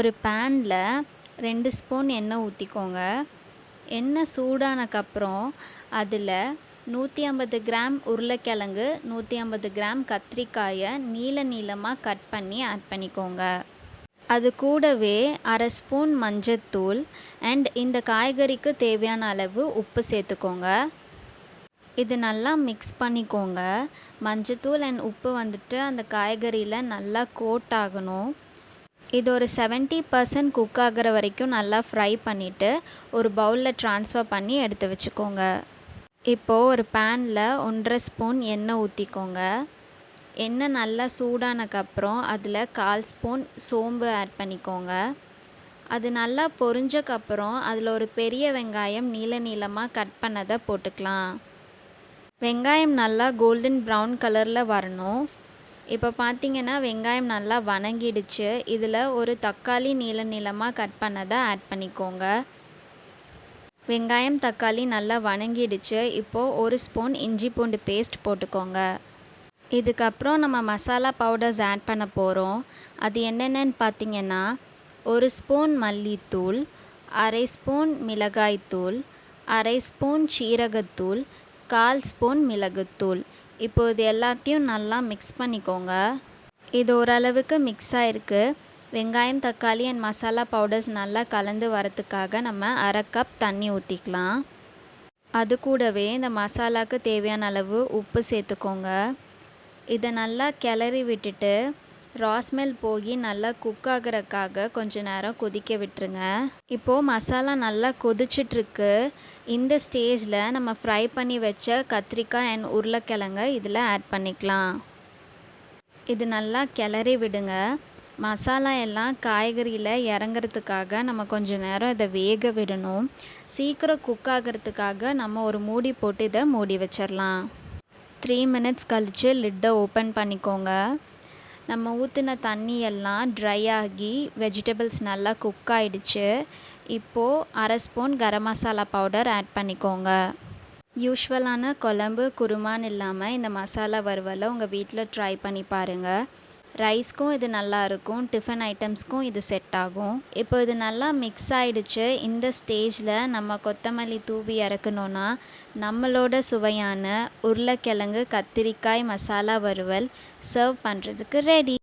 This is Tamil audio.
ஒரு பேனில் 2 ஸ்பூன் எண்ணெய் ஊற்றிக்கோங்க. எண்ணெய் சூடானக்கப்புறம் அதில் 150 கிராம் உருளைக்கிழங்கு, 150 கிராம் கத்திரிக்காயை நீளமாக கட் பண்ணி ஆட் பண்ணிக்கோங்க. அது கூடவே அரை ஸ்பூன் மஞ்சத்தூள் அண்ட் இந்த காய்கறிக்கு தேவையான அளவு உப்பு சேர்த்துக்கோங்க. இது நல்லா மிக்ஸ் பண்ணிக்கோங்க. மஞ்சத்தூள் அண்ட் உப்பு வந்துட்டு அந்த காய்கறியில் நல்லா கோட் ஆகணும். இது ஒரு 70% குக் ஆகிற வரைக்கும் நல்லா ஃப்ரை பண்ணிவிட்டு ஒரு பவுலில் ட்ரான்ஸ்ஃபர் பண்ணி எடுத்து வச்சுக்கோங்க. இப்போது ஒரு பேனில் 1.5 ஸ்பூன் எண்ணெய் ஊற்றிக்கோங்க. எண்ணெய் நல்லா சூடானக்கப்புறம் அதில் 1/4 ஸ்பூன் சோம்பு ஆட் பண்ணிக்கோங்க. அது நல்லா பொரிஞ்சக்கப்புறம் அதில் ஒரு பெரிய வெங்காயம் நீளமாக கட் பண்ணதை போட்டுக்கலாம். வெங்காயம் நல்லா கோல்டன் ப்ரௌன் கலரில் வரணும். இப்போ பார்த்தீங்கன்னா வெங்காயம் நல்லா வணங்கிடுச்சு. இதில் ஒரு தக்காளி நீளமாக கட் பண்ணதை ஆட் பண்ணிக்கோங்க. வெங்காயம் தக்காளி நல்லா வணங்கிடுச்சு. இப்போது 1 ஸ்பூன் இஞ்சி பூண்டு பேஸ்ட் போட்டுக்கோங்க. இதுக்கப்புறம் நம்ம மசாலா பவுடர்ஸ் ஆட் பண்ண போகிறோம். அது என்னென்னு பார்த்தீங்கன்னா 1 ஸ்பூன் மல்லித்தூள், அரை ஸ்பூன் மிளகாய்த்தூள், அரை ஸ்பூன் சீரகத்தூள், 1/4 ஸ்பூன் மிளகுத்தூள். இப்போ இது எல்லாத்தையும் நல்லா மிக்ஸ் பண்ணிக்கோங்க. இது ஓரளவுக்கு மிக்ஸ் ஆகிருக்கு. வெங்காயம் தக்காளி அண்ட் மசாலா பவுடர்ஸ் நல்லா கலந்து வரத்துக்காக நம்ம அரை கப் தண்ணி ஊற்றிக்கலாம். அது கூடவே இந்த மசாலாவுக்கு தேவையான அளவு உப்பு சேர்த்துக்கோங்க. இதை நல்லா கிளறி விட்டுட்டு ரா ஸ்மெல் போய் நல்லா குக் ஆகிறதுக்காக கொஞ்சம் நேரம் கொதிக்க விட்டுருங்க. இப்போது மசாலா நல்லா கொதிச்சிட்ருக்கு. இந்த ஸ்டேஜில் நம்ம ஃப்ரை பண்ணி வச்ச கத்திரிக்காய் அண்ட் உருளைக்கிழங்கை இதில் ஆட் பண்ணிக்கலாம். இது நல்லா கிளறி விடுங்க. மசாலா எல்லாம் காய்கறியில் இறங்குறதுக்காக நம்ம கொஞ்சம் நேரம் இதை வேக விடணும். சீக்கிரம் குக் ஆகிறதுக்காக நம்ம ஒரு மூடி போட்டு இதை மூடி வச்சிடலாம். 3 மினிட்ஸ் கழித்து லிட்டை ஓப்பன் பண்ணிக்கோங்க. நம்ம ஊற்றின தண்ணி எல்லாம் ட்ரை ஆகி வெஜிடபிள்ஸ் நல்லா குக் ஆகிடுச்சு. இப்போது அரை spoon garam masala powder add பண்ணிக்கோங்க. யூஷுவலான குழம்பு குருமான்னு இல்லாமல் இந்த மசாலா வறுவலை உங்கள் வீட்டில் ட்ரை பண்ணி பாருங்கள். ரைஸ்க்கும் இது நல்லாயிருக்கும், டிஃபன் ஐட்டம்ஸ்க்கும் இது செட் ஆகும். இப்போ இது நல்லா மிக்ஸ் ஆகிடுச்சு. இந்த ஸ்டேஜில் நம்ம கொத்தமல்லி தூவி இறக்கணுன்னா நம்மளோட சுவையான உருளைக்கிழங்கு கத்திரிக்காய் மசாலா வறுவல் சர்வ் பண்ணுறதுக்கு ரெடி.